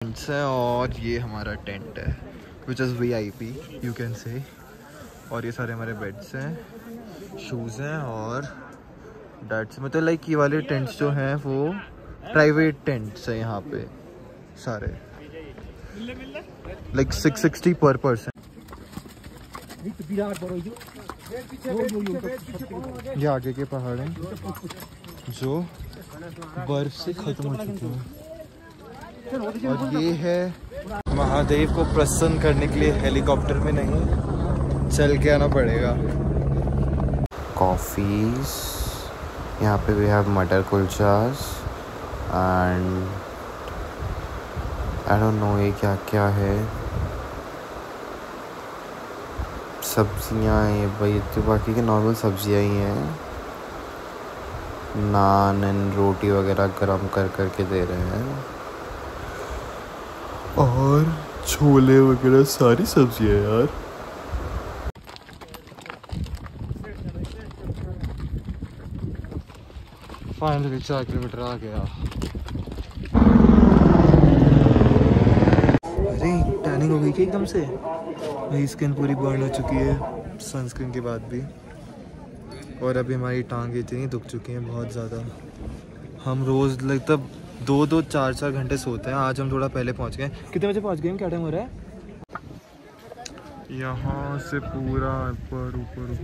Tents हैं और ये हमारा टेंट है which is VIP you can say. और ये सारे हमारे बेड्स हैं, शूज़ हैं और डेट्स। मतलब लाइक ये वाले टेंट्स जो हैं वो प्राइवेट टेंट्स हैं यहाँ पे सारे, लाइक 660 पर पर्सन। ये आगे के पहाड़ हैं जो बर्फ से खत्म हो चुके हैं। और ये है महादेव को प्रसन्न करने के लिए हेलीकॉप्टर में नहीं, चल के आना पड़ेगा। कॉफ़ीज यहाँ पे वी हैव मटर कुलचास एंड आई डोंट नो ये क्या क्या है। सब्जियाँ हैं भाई, तो बाकी की नॉर्मल सब्जियाँ ही हैं। नान एंड रोटी वगैरह गरम कर करके दे रहे हैं और छोले वगैरह सारी सब्जियाँ यार। फाइनली 4 किलोमीटर आ गया। अरे टैनिंग हो गई कि एकदम से, मेरी स्किन पूरी बर्न हो चुकी है सनस्क्रीन के बाद भी। और अभी हमारी टांगें इतनी दुख चुकी हैं बहुत ज़्यादा। हम रोज़ लगभग 2-4 घंटे सोते हैं। आज हम थोड़ा पहले पहुंच गए। कितने बजे पहुंच गए हम? क्या टाइम हो रहा है? यहाँ से पूरा ऊपर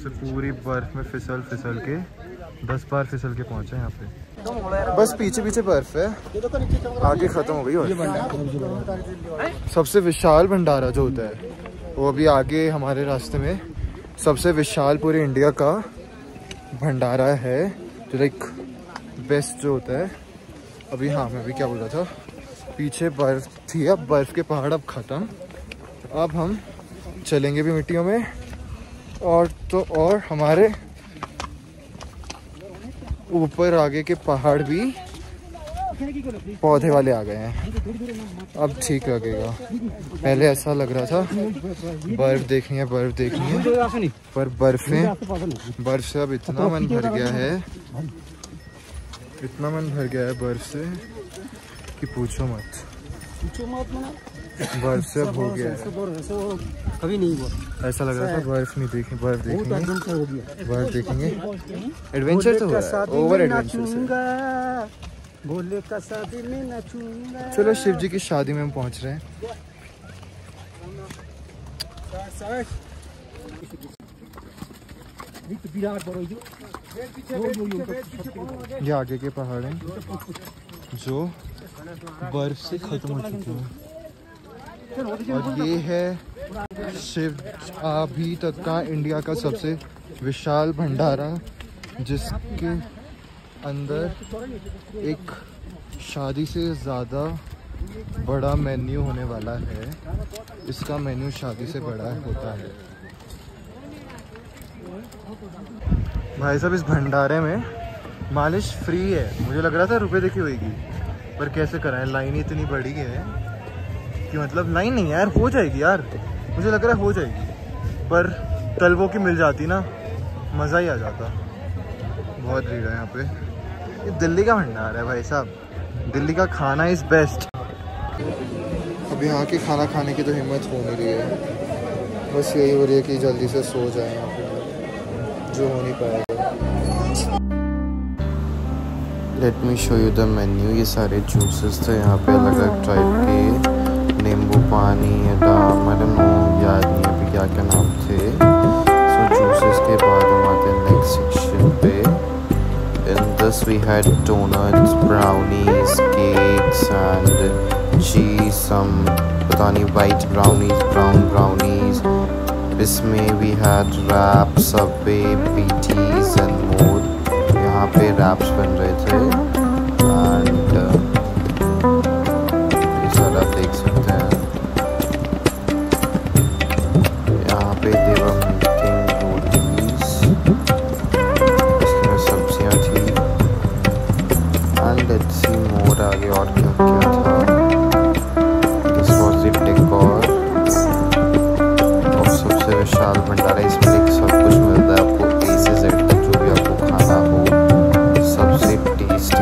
से पूरी बर्फ़ में फिसल के 10 बार फिसल के पहुंचे यहाँ पे। बस पीछे बर्फ़ है, आगे ख़त्म हो गई। और सबसे विशाल भंडारा जो होता है वो अभी आगे हमारे रास्ते में, सबसे विशाल पूरे इंडिया का भंडारा है जो लाइक बेस्ट जो होता है। अभी हाँ, मैं अभी क्या बोल रहा था, पीछे बर्फ थी, अब बर्फ के पहाड़ अब ख़त्म। अब हम चलेंगे भी मिट्टियों में। और हमारे ऊपर आगे के पहाड़ भी पौधे वाले आ गए हैं, अब ठीक लगेगा। पहले ऐसा लग रहा था बर्फ देखनी है पर बर्फ से अब इतना मन भर गया है बर्फ से कि पूछो मत। बर्फ से अब हो गया है, कभी नहीं हुआ। ऐसा लग रहा था बर्फ देखेंगे। एडवेंचर तो ओवर एडवेंचर। भोले का शादी में नाचूंगा। चलो शिव जी की शादी में हम पहुंच रहे हैं। ये आगे के पहाड़ हैं जो बर्फ से खत्म हो चुके हैं। और ये है शिव अभी तक का इंडिया का सबसे विशाल भंडारा, जिसके अंदर एक शादी से ज़्यादा बड़ा मेन्यू होने वाला है। इसका मेन्यू शादी से बड़ा होता है। भाई साहब, इस भंडारे में मालिश फ्री है। मुझे लग रहा था रुपए देखी होगी, पर कैसे कराएं, लाइन इतनी बड़ी है कि मतलब लाइन नहीं है यार, हो जाएगी यार, मुझे लग रहा है हो जाएगी, पर तलवों की मिल जाती ना, मज़ा ही आ जाता। बहुत भीड़ है यहाँ पे। ये दिल्ली का भंडार है भाई साहब, दिल्ली का खाना इज़ बेस्ट। अब यहाँ के खाना खाने की तो हिम्मत हो नहीं रही है, बस यही हो रही है कि जल्दी से सो जाए यहाँ पे, जो हो नहीं पाएगा। Let me show you the menu. ये सारे जूसेस थे यहाँ पे अलग अलग टाइप के, नींबू पानी, डाम, आई डोंट नो, याद नहीं अभी क्या क्या नाम थे। सो जूसेस के बाद हम आते हैं नेक्स्ट सेक्शन पे। In this we had donuts, brownies, cakes and cheese, some पता नहीं वाइट ब्राउनीज, ब्राउन ब्राउनीज। इसमें we had wrap, Subway, patties and more. यहाँ पे रैप्स बन रहे थे एंड ये सारा आप देख सकते हैं। यहाँ पे देवर मेकिंग रोटीज, इसमें सब्जियाँ थी एंड लेट्स सी मोर आगे और क्या क्या था। दिस वाज द डेकोर और सबसे विशाल भंडारा। इसमें सब कुछ मिलता है आपको, A से Z तक जो भी आपको खाना हो, सबसे tasty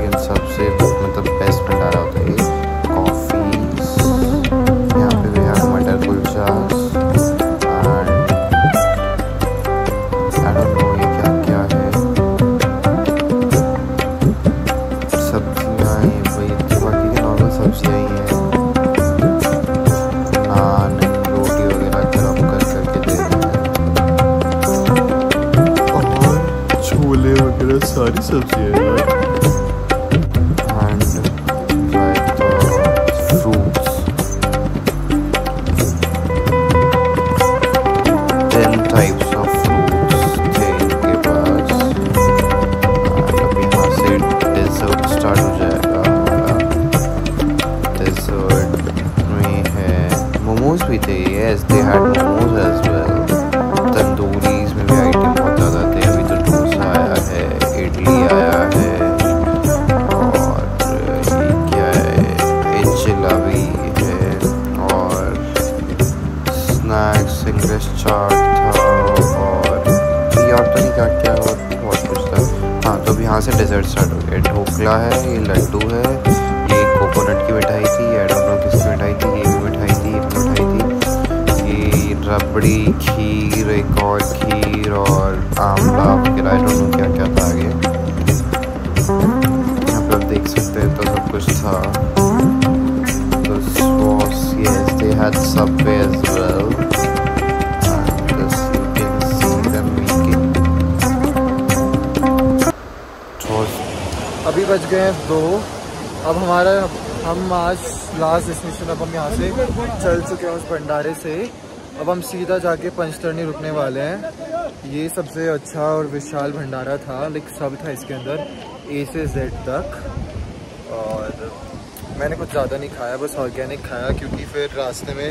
yes, they had momos as well. तंदूरीज में भी आइटम बहुत ज़्यादा थे। अभी तो डोसा आया है, इडली आया है, और ये क्या है, जलेबी है, और स्नैक्स इंग्लिश चाट था, और ये और तो नहीं क्या क्या और बहुत कुछ था। हाँ, तो अभी यहाँ से डेजर्ट स्टार्ट हो गया। ढोकला है, ये लड्डू है, ये कोकोनट की मिठाई थी, आई डोंट नो किसकी मिठाई थी, ये भी मिठाई थी, ये भी मिठाई थी, ये रबड़ी, खीर, एक और खीर, और आमला वगैरह, आई डोंट नो क्या क्या था आगे। यहाँ पर आप देख सकते हैं तो सब कुछ था। तो sauce, yes, they had Subway as well. And this you can see them making. अभी बज गए हैं 2। अब हम आज लास्ट डेस्टिनेशन, अब हम यहाँ से चल चुके हैं उस भंडारे से। अब हम सीधा जाके पंचतरणी रुकने वाले हैं। ये सबसे अच्छा और विशाल भंडारा था, लाइक सब था इसके अंदर A से Z तक। और मैंने कुछ ज़्यादा नहीं खाया, बस ऑर्गेनिक खाया, क्योंकि फिर रास्ते में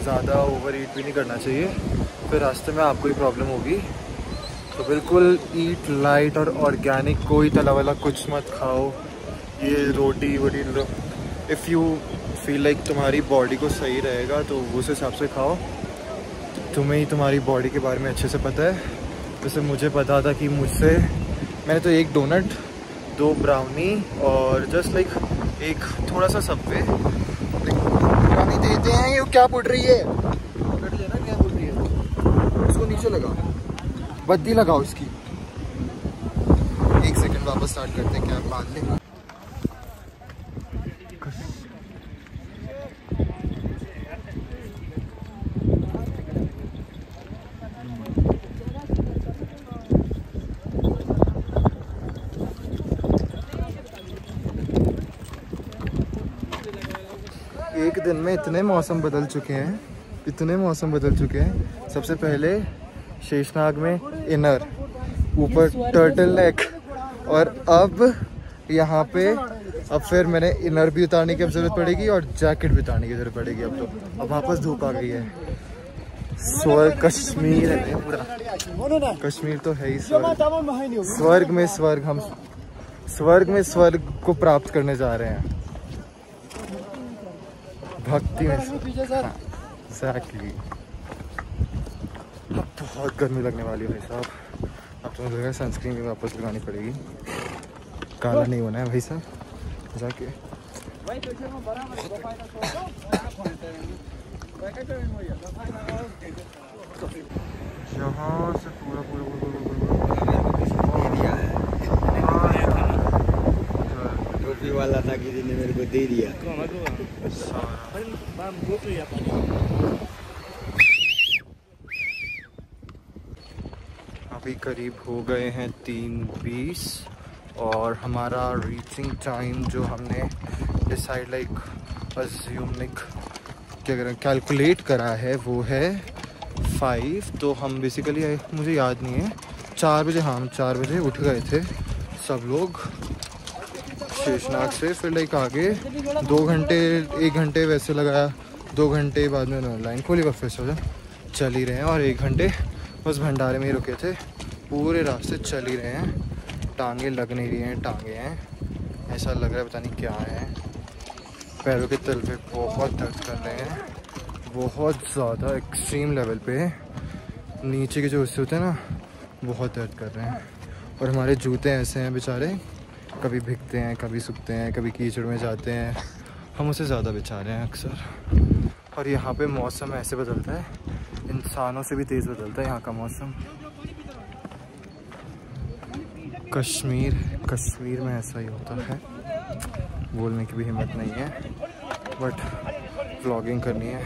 ज़्यादा ओवर ईट भी नहीं करना चाहिए, फिर रास्ते में आपको ही प्रॉब्लम होगी। तो बिल्कुल ईट लाइट और ऑर्गेनिक, कोई तला वाला कुछ मत खाओ। ये रोटी वोटी, इफ़ यू फील लाइक तुम्हारी बॉडी को सही रहेगा तो उस हिसाब से खाओ। तुम्हें ही तुम्हारी बॉडी के बारे में अच्छे से पता है। जैसे मुझे पता था कि मैंने तो 1 डोनट, 2 ब्राउनी और जस्ट लाइक एक थोड़ा सा सबवे ब्राउनी देते हैं। ये क्या पुट रही है, पकड़ लेना, क्या पुट रही है, इसको नीचे लगाओ, बत्ती लगाओ इसकी। 1 सेकंड, वापस स्टार्ट करते हैं, क्या बात लें। एक दिन में इतने मौसम बदल चुके हैं, सबसे पहले शेषनाग में इनर, ऊपर टर्टल नेक, और अब यहाँ पे अब फिर मैंने इनर भी उतारने की अब ज़रूरत पड़ेगी और जैकेट भी उतारने की ज़रूरत पड़ेगी। अब वापस धूप आ गई है। स्वर्ग कश्मीर है पूरा, कश्मीर तो है ही स्वर्ग में स्वर्ग। हम स्वर्ग में स्वर्ग को प्राप्त करने जा रहे हैं, भक्ति में। एग्जैक्टली। अब बहुत गर्मी लगने वाली है भाई साहब। अब तो मुझे लग रहा है सनस्क्रीन भी वापस लगानी पड़ेगी, काला नहीं होना है भाई साहब जाके। यहाँ से पूरा टोपी वाला था, किसी ने मेरे को दे दिया। अभी करीब हो गए हैं 3:20 और हमारा रीचिंग टाइम जो हमने डिसाइड क्या करें कैलकुलेट करा है वो है 5। तो हम बेसिकली, मुझे याद नहीं है, 4 बजे, हाँ हम 4 बजे उठ गए थे सब लोग शेषनाग से। फिर लाइक आगे 2 घंटे 1 घंटे वैसे लगाया, 2 घंटे बाद में लाइन खोली, वापस हो चल ही रहे हैं, और 1 घंटे बस भंडारे में ही रुके थे। पूरे रास्ते चल ही रहे हैं, टांगे लग नहीं रही हैं, टांगे हैं, ऐसा लग रहा है पता नहीं क्या है। पैरों के तल पे बहुत दर्द कर रहे हैं, बहुत ज़्यादा एक्सट्रीम लेवल पे। नीचे के जो हिस्से होते हैं ना, बहुत दर्द कर रहे हैं। और हमारे जूते ऐसे हैं बेचारे, कभी भीगते हैं, कभी सूखते हैं, कभी कीचड़ में जाते हैं, हम उससे ज़्यादा बेचारे हैं अक्सर। और यहाँ पे मौसम ऐसे बदलता है, इंसानों से भी तेज़ बदलता है यहाँ का मौसम। कश्मीर में ऐसा ही होता है, बोलने की भी हिम्मत नहीं है, बट व्लॉगिंग करनी है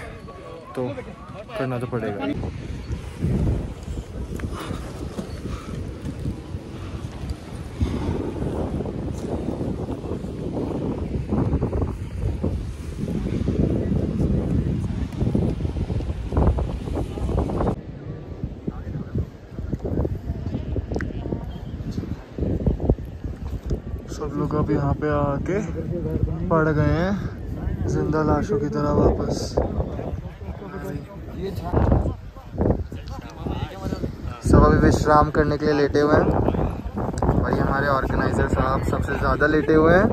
तो करना तो पड़ेगा ही। सब लोग अब यहाँ पे आके पड़ गए हैं जिंदा लाशों की तरह वापस। सब अभी विश्राम करने के लिए लेटे हुए हैं और ये हमारे ऑर्गेनाइजर साहब सबसे ज़्यादा लेटे हुए हैं।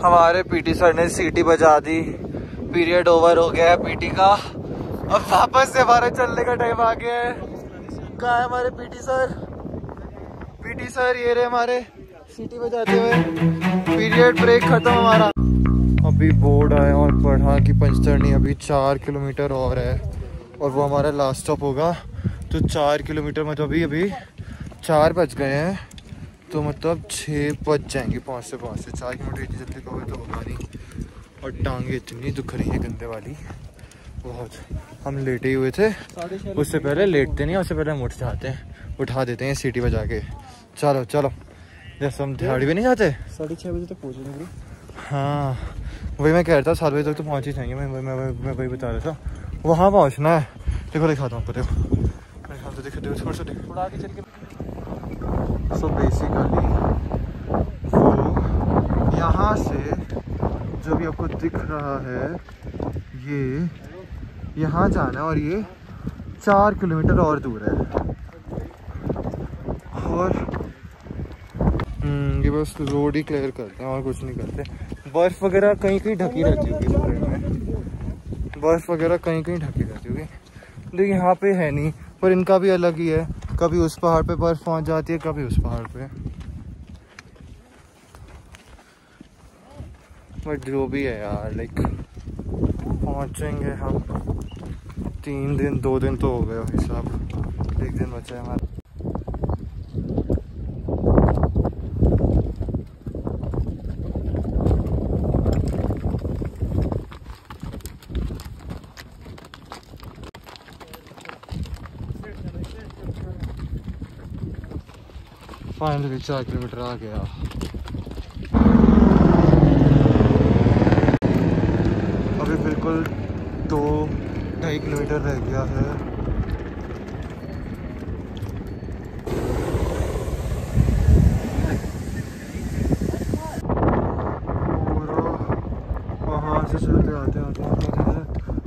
हमारे पीटी सर ने सीटी बजा दी, पीरियड ओवर हो गया है पीटी का। अब वापस से हमारे चलने का टाइम आ गया है। कहाँ है हमारे पीटी सर? पीटी सर ये रहे हमारे सीटी बजाते हुए। पीरियड ब्रेक खत्म हमारा। अभी बोर्ड आया और पढ़ा कि पंचतरणी अभी 4 किलोमीटर और है और वो हमारा लास्ट स्टॉप होगा। तो 4 किलोमीटर मतलब अभी 4 बज गए हैं, तो मतलब 6 बज जाएंगे पहुँचते 4 किलोमीटर इतनी जल्दी कहोगे तो होगा नहीं। और टांगे इतनी दुख रही है गंदे वाली बहुत। हम लेटे ही हुए थे, उससे पहले लेटते नहीं, उससे पहले हम उठ जाते हैं, उठा देते हैं सीटी बजा के। चलो चलो, जैसे हम दिहाड़ी भी नहीं जाते। 6:30 बजे तक पहुँचेंगे। हाँ वही मैं कह रहा था, 7 बजे तक तो पहुँच ही जाएंगे। मैं वही बता रहा था, वहाँ पहुँचना है। देखो दिखाता हूँ आपको, देखो थोड़ा सा देखो आगे चल के। सो बेसिकली वो यहाँ से जो भी आपको दिख रहा है ये यहाँ जाना है और ये 4 किलोमीटर और दूर है। और ये बस रोड ही क्लियर करते हैं और कुछ नहीं करते। बर्फ़ वगैरह कहीं कहीं ढकी रहती होगी पूरे में, बर्फ़ वगैरह कहीं कहीं ढकी रहती होगी, लेकिन यहाँ पे है नहीं। पर इनका भी अलग ही है, कभी उस पहाड़ पे बर्फ़ पहुँच जाती है, कभी उस पहाड़ पे। बट जो भी है यार, लाइक पहुँचेंगे हम। 3 दिन 2 दिन तो हो गए भाई साहब, 1 दिन बचा है हमारा। फाइनली 4 किलोमीटर आ गया। अभी बिल्कुल 2-2.5 किलोमीटर रह गया है। वहाँ से चलते आते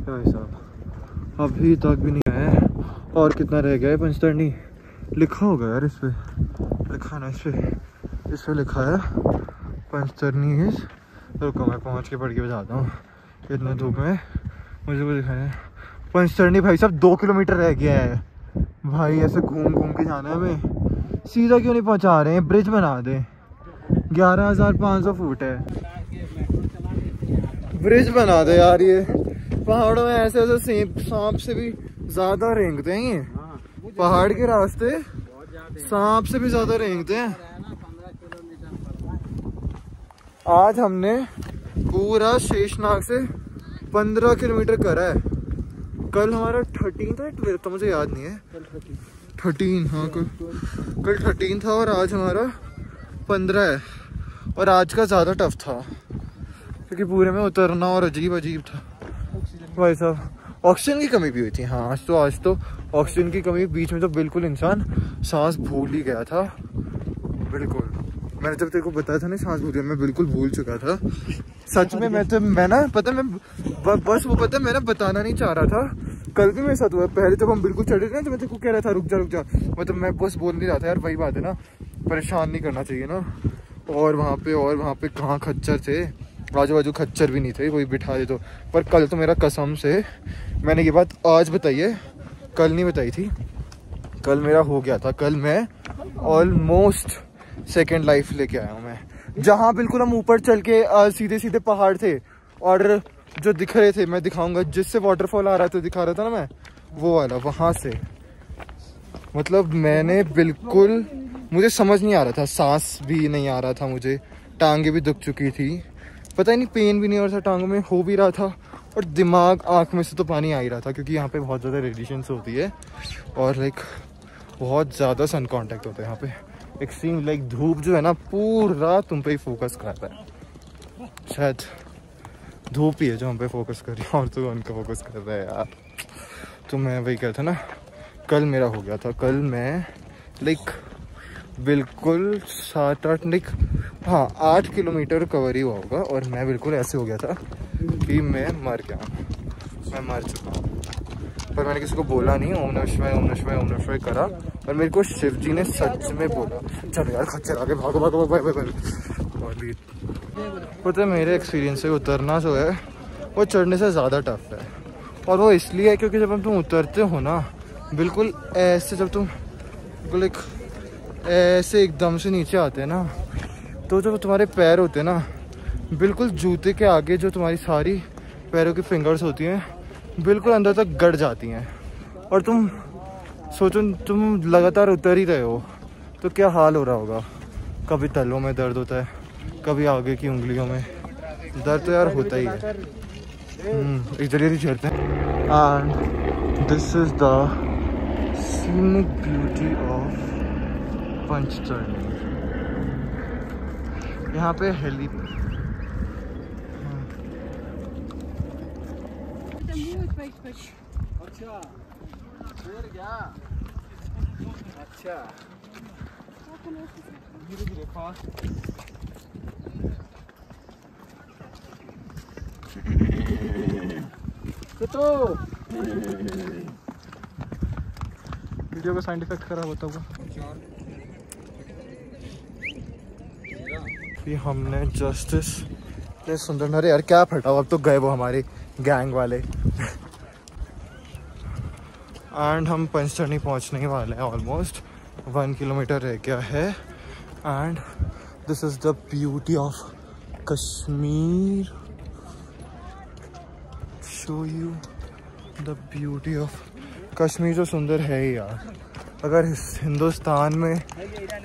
भाई साहब अभी तक भी नहीं आए। और कितना रह गया है पंचतरणी? लिखा होगा यार इस पे, लिखा ना इस पे लिखा है पंचतरणी इज। रुको मैं पहुँच के पढ़ के बजाता हूँ, इतने धूप में मुझे को दिखाया है। पंचतरणी भाई साहब 2 किलोमीटर रह गया है भाई। ऐसे घूम घूम के जाना है हमें, सीधा क्यों नहीं पहुँचा रहे हैं? ब्रिज बना दे। 11,500 फुट है, ब्रिज बना दे यार। ये पहाड़ों में ऐसे ऐसे सांप से भी ज़्यादा रेंगते हैं ये पहाड़ के रास्ते, सांप से भी ज़्यादा रेंगते हैं। आज हमने पूरा शेषनाग से 15 किलोमीटर करा है। कल हमारा 13 था 12 तो मुझे याद नहीं है। 13 हाँ, कल 13 था और आज हमारा 15 है। और आज का ज़्यादा टफ था क्योंकि पूरे में उतरना और अजीब था भाई साहब। ऑक्सीजन की कमी भी हुई थी। हाँ आज तो ऑक्सीजन की कमी, बीच में तो बिल्कुल इंसान सांस भूल ही गया था। बिल्कुल मैंने जब तेरे को बताया था ना सांस भूल गया, मैं बिल्कुल भूल चुका था सच में। मैं ना पता मैं बस वो पता मैं ना बताना नहीं चाह रहा था। कल भी मेरे साथ हुआ, पहले जब हम बिल्कुल चढ़े थे ना तो मैं तेरे को कह रहा था रुक जा, मतलब मैं बस बोल नहीं रहा था यार। वही बात है ना, परेशान नहीं करना चाहिए ना। और वहाँ पे कहाँ खच्चर थे, आजू बाजू खच्चर भी नहीं थे, कोई बिठा दे तो। पर कल तो मेरा कसम से, मैंने ये बात आज बताई है, कल नहीं बताई थी। कल मेरा हो गया था, कल मैं ऑलमोस्ट सेकेंड लाइफ लेके आया हूँ मैं। जहाँ बिल्कुल हम ऊपर चल के सीधे सीधे पहाड़ थे और जो दिख रहे थे, मैं दिखाऊंगा, जिससे वाटरफॉल आ रहा था दिखा रहा था ना मैं, वो वाला वहाँ से। मतलब मैंने बिल्कुल, मुझे समझ नहीं आ रहा था, सांस भी नहीं आ रहा था मुझे, टांगे भी दुख चुकी थी, पता ही नहीं पेन भी नहीं हो रहा था टांगों में, हो भी रहा था। और दिमाग आँख में से तो पानी आ ही रहा था क्योंकि यहाँ पे बहुत ज़्यादा रेडिएशंस होती है और लाइक बहुत ज़्यादा सन कांटेक्ट होता है यहाँ पे। एक्सट्रीम लाइक धूप जो है ना पूरा तुम पे ही फोकस कर रहा है। शायद धूप ही है जो हम पे फोकस कर रही है और तो उनका फोकस कर रहा है यार। तो मैं वही कहता ना, कल मेरा हो गया था। कल मैं लाइक बिल्कुल 7-8 नहीं, हाँ 8 किलोमीटर कवर ही हुआ होगा और मैं बिल्कुल ऐसे हो गया था कि मैं मर गया, मैं मर चुका हूँ। पर मैंने किसी को बोला नहीं, ओम नमः शिवाय ओम नमः शिवाय ओम नमः शिवाय करा और मेरे को शिव जी ने सच में बोला चलो यार खच्चर आगे भागो भागो भागो भागो। पता है मेरे एक्सपीरियंस से उतरना जो है वो चढ़ने से ज़्यादा टफ है, और वो इसलिए है क्योंकि जब हम तुम उतरते हो ना बिल्कुल ऐसे, जब तुम बिल्कुल एक ऐसे एकदम से नीचे आते हैं ना, तो जो तुम्हारे पैर होते हैं ना बिल्कुल जूते के आगे जो तुम्हारी सारी पैरों की फिंगर्स होती हैं बिल्कुल अंदर तक गड़ जाती हैं, और तुम सोचो तुम लगातार उतर ही रहे हो तो क्या हाल हो रहा होगा। कभी तलों में दर्द होता है, कभी आगे की उंगलियों में दर्द, तो यार होता ही है। एक जगह चढ़ते हैं and this is the scenic beauty of Panchtarni. यहाँ पे हेली अच्छा धीरे-धीरे फास्ट। वीडियो का साउंड इफेक्ट खराब होता होगा। ये हमने जस्टिस इतने सुंदर, अरे यार क्या फटा हो, अब तो गए वो हमारे गैंग वाले। एंड हम पंचतरणी पहुंचने ही वाले हैं, ऑलमोस्ट 1 किलोमीटर रह गया है। And this is the beauty of Kashmir, show you the beauty of Kashmir. जो सुंदर है ही यार, अगर हिंदुस्तान में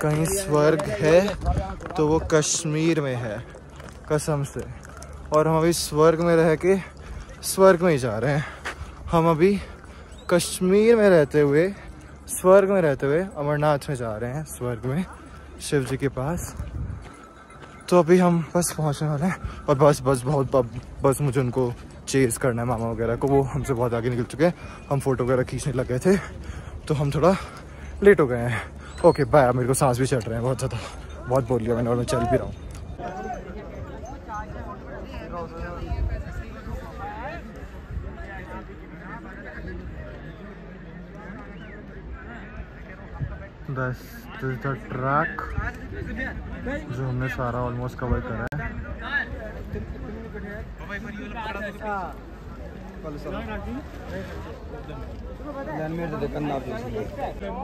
कहीं स्वर्ग है तो वो कश्मीर में है, कसम से। और हम अभी स्वर्ग में रह के स्वर्ग में ही जा रहे हैं। हम अभी कश्मीर में रहते हुए, स्वर्ग में रहते हुए अमरनाथ में जा रहे हैं, स्वर्ग में शिव जी के पास। तो अभी हम बस पहुंचने वाले हैं, और बस मुझे उनको चेज करना है, मामा वगैरह को, वो हमसे बहुत आगे निकल चुके हैं। हम फोटो वगैरह खींचने लग गए थे तो हम थोड़ा लेट हो गए हैं। Okay bye. मेरे को सांस भी चढ़ रहे हैं बहुत ज़्यादा, बहुत बोल लिया मैंने, और मैं चल भी रहा हूँ। बस दिस द ट्रैक जो हमने सारा ऑलमोस्ट कवर करा है।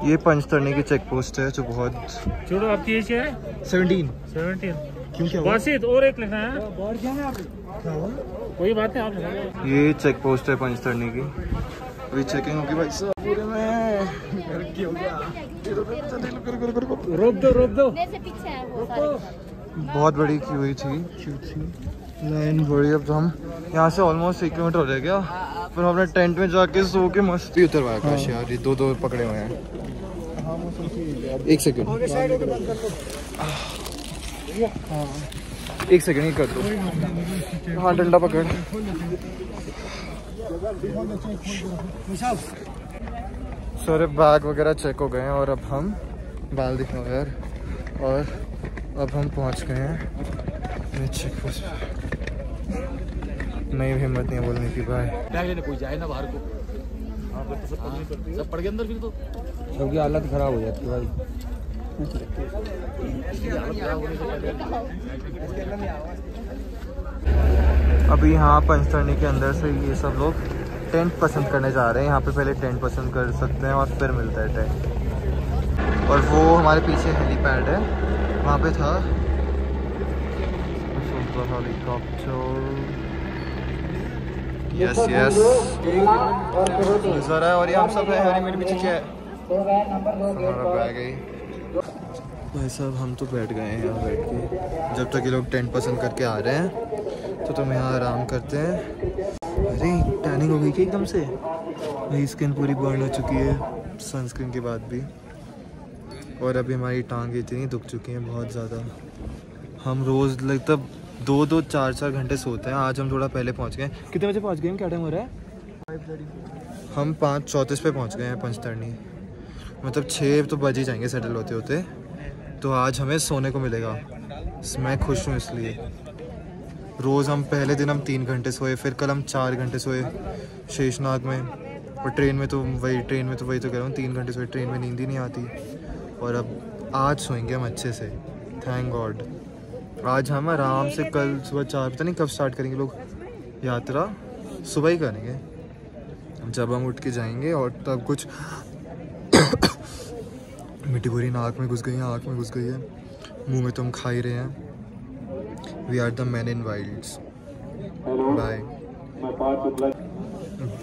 ये पंचतरणी की चेक पोस्ट है जो बहुत छोड़ो। आपकी एज क्या है? 17। क्यों क्या बासित और एक लिखा है, कोई बात नहीं आप लिखा। ये चेक पोस्ट है पंचतरणी की, अभी चेकिंग होगी भाई साहब पूरे में। रोक दो। बहुत बड़ी क्यू हुई थी, लाइन बड़ी। अब तो हम यहाँ से ऑलमोस्ट 1 किलोमीटर हो रह गया, फिर हमने टेंट में जाके सो के मस्ती उतरवाया। काश यार ये दो पकड़े हुए हैं। 1 सेकंड, 1 सेकंड ही कर दो। हाँ डंडा पकड़। सारे बैग वगैरह चेक हो गए हैं और अब हम बाल दिखाओ यार, और अब हम पहुंच गए हैं चेक पोस्ट। नहीं हिम्मत नहीं बोलने की भाई। कोई जाए ना बाहर को, सब पड़ गए अंदर, फिर तो सबकी हालत खराब हो जाती है भाई। अभी यहाँ पंचतरणी के अंदर से ये सब लोग टेंट पसंद करने जा रहे हैं। यहाँ पे पहले टेंट पसंद कर सकते हैं और फिर मिलता है टेंट। और वो हमारे पीछे हेलीपैड है, वहाँ पे था हेलीकॉप्टर। यस नजर है। और ये हम सब है, मेरे पीछे क्या है, हमारा बैग है। भाई साहब हम तो बैठ गए हैं यहाँ बैठ के, जब तक ये लोग टेंट पसंद करके आ रहे हैं तो तुम यहाँ आराम करते हैं। अरे टैनिंग हो गई क्या एकदम से? मेरी स्किन पूरी बर्न हो चुकी है सनस्क्रीन के बाद भी, और अभी हमारी टांगें इतनी दुख चुकी हैं बहुत ज़्यादा। हम रोज़ लगता 2-4 घंटे सोते हैं। आज हम थोड़ा पहले पहुँच गए। कितने बजे पहुँच गए हम? क्या टाइम हो रहा है? हम 5:34 पे पहुँच गए हैं पंचतरणी। मतलब 6 तो बज ही जाएंगे सेटल होते होते। तो आज हमें सोने को मिलेगा। मैं खुश हूँ इसलिए। रोज़ हम पहले दिन हम 3 घंटे सोए, फिर कल हम 4 घंटे सोए शेषनाग में, और ट्रेन में तो वही तो कह रहा हूँ 3 घंटे सोए। ट्रेन में नींद ही नहीं आती। और अब आज सोएंगे हम अच्छे से, थैंक गॉड। आज हम आराम से कल सुबह 4, पता नहीं कब स्टार्ट करेंगे लोग यात्रा, सुबह ही करेंगे जब हम उठ के जाएंगे। और तब कुछ मिट्टी पूरी नाक में घुस गई है, आँख में घुस गई है, मुंह में तो हम खा ही रहे हैं। We are the man in wilds. Bye.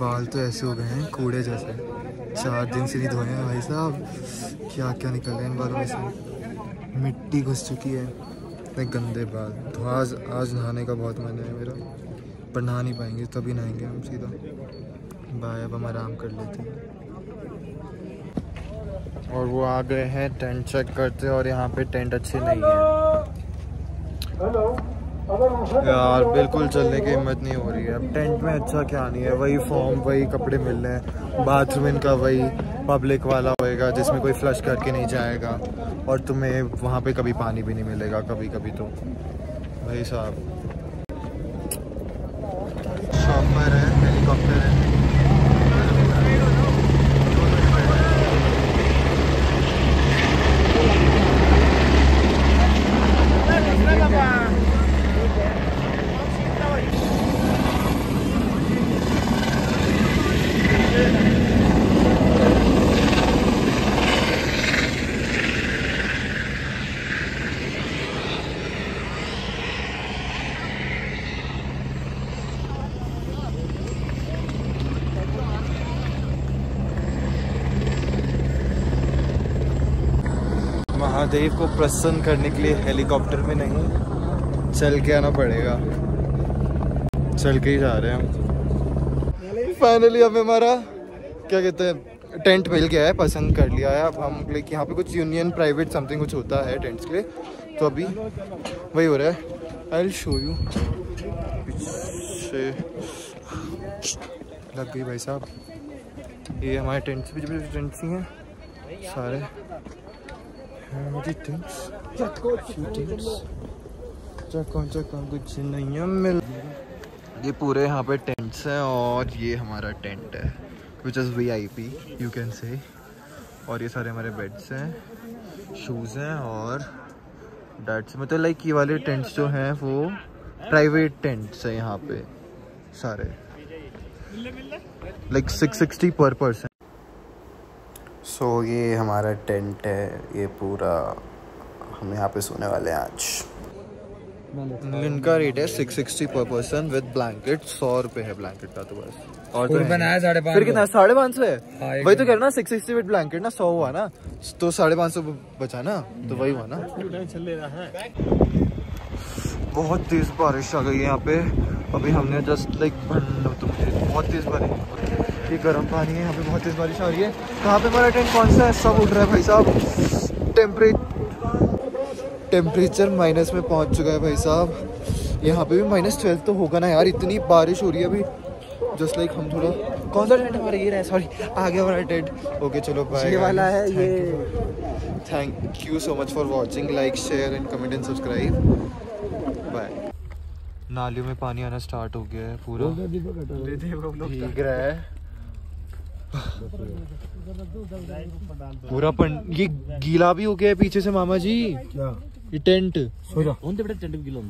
बाल तो ऐसे हो गए हैं कूड़े जैसे, 4 दिन से नहीं धोए हैं भाई साहब। क्या क्या निकल रहे हैं इन बालों में से, मिट्टी घुस चुकी है, इतने गंदे बाल। तो आज नहाने का बहुत मन है मेरा, पर नहा नहीं पाएंगे, तभी नहाएंगे हम सीधा। बाय। अब हम आराम कर लेते हैं। और वो आ गए हैं टेंट चेक करते, और यहाँ पे टेंट अच्छे नहीं है यार, बिल्कुल चलने की हिम्मत नहीं हो रही है। अब टेंट में अच्छा क्या नहीं है, वही फॉर्म, वही कपड़े मिल रहे हैं, बाथरूम इनका वही पब्लिक वाला होएगा जिसमें कोई फ्लश करके नहीं जाएगा, और तुम्हें वहाँ पे कभी पानी भी नहीं मिलेगा कभी कभी। तो भाई साहब शॉपर है, हेलीकॉप्टर है। महादेव को प्रसन्न करने के लिए हेलीकॉप्टर में नहीं, चल के आना पड़ेगा। चल के ही जा रहे हैं हम। फाइनली हमें हमारा क्या कहते हैं टेंट मिल गया है, पसंद कर लिया है। अब हम लाइक यहाँ पे कुछ यूनियन प्राइवेट समथिंग कुछ होता है टेंट्स के लिए, तो अभी वही हो रहा है। I will show you. पीछे लग गई भाई साहब, ये हमारे टेंट्स भी टेंट्स ही हैं सारे। कुछ नहीं है मिल। ये पूरे यहाँ पे टेंट्स हैं, और ये हमारा टेंट है which is VIP you can say. और ये सारे हमारे बेड्स हैं, शूज़ हैं, और डेट्स मतलब लाइक ये वाले टेंट्स जो हैं वो प्राइवेट टेंट्स हैं यहाँ पे सारे, लाइक 660 पर पर्सन। सो ये हमारा टेंट है, ये पूरा हम यहाँ पे सोने वाले हैं आज। इनका रेट है 660 पर पर्सन विद ब्लैंकेट। 100 रुपये है ब्लैंकेट का तो बस। और तो बनाया 550। फिर कितना 550 है? वही तो कह रहा ना 660 विद ब्लैंकेट ना 100 हुआ ना, तो 550 बचा ना, तो वही हुआ ना। बहुत तेज बारिश आ गई है यहाँ पे। अभी हमने जस्ट लाइक बहुत तेज बारिश, ये गर्म पानी है यहाँ पे, बहुत तेज बारिश आ रही है। कहाँ पे हमारा टेंट कौन सा है? सब उठ रहा है भाई साहब। टेम्परेचर माइनस में पहुँच चुका है भाई साहब। यहाँ पे भी -12 तो होगा ना यार, इतनी बारिश हो रही है अभी। जस्ट लाइक हम थोड़ा, कौन सा टेंट हमारा? ये रहा है, सॉरी आ गया हमारा टेंट। ओके चलो बाय। ये वाला है ये। Thank you so much for watching. Like share and comment and subscribe. Bye. नालियों में पानी आना स्टार्ट हो गया है पूरा, भीग रहा है पूरा। ये गीला भी हो गया है पीछे से मामा जी। ये टेंट टेंट गीला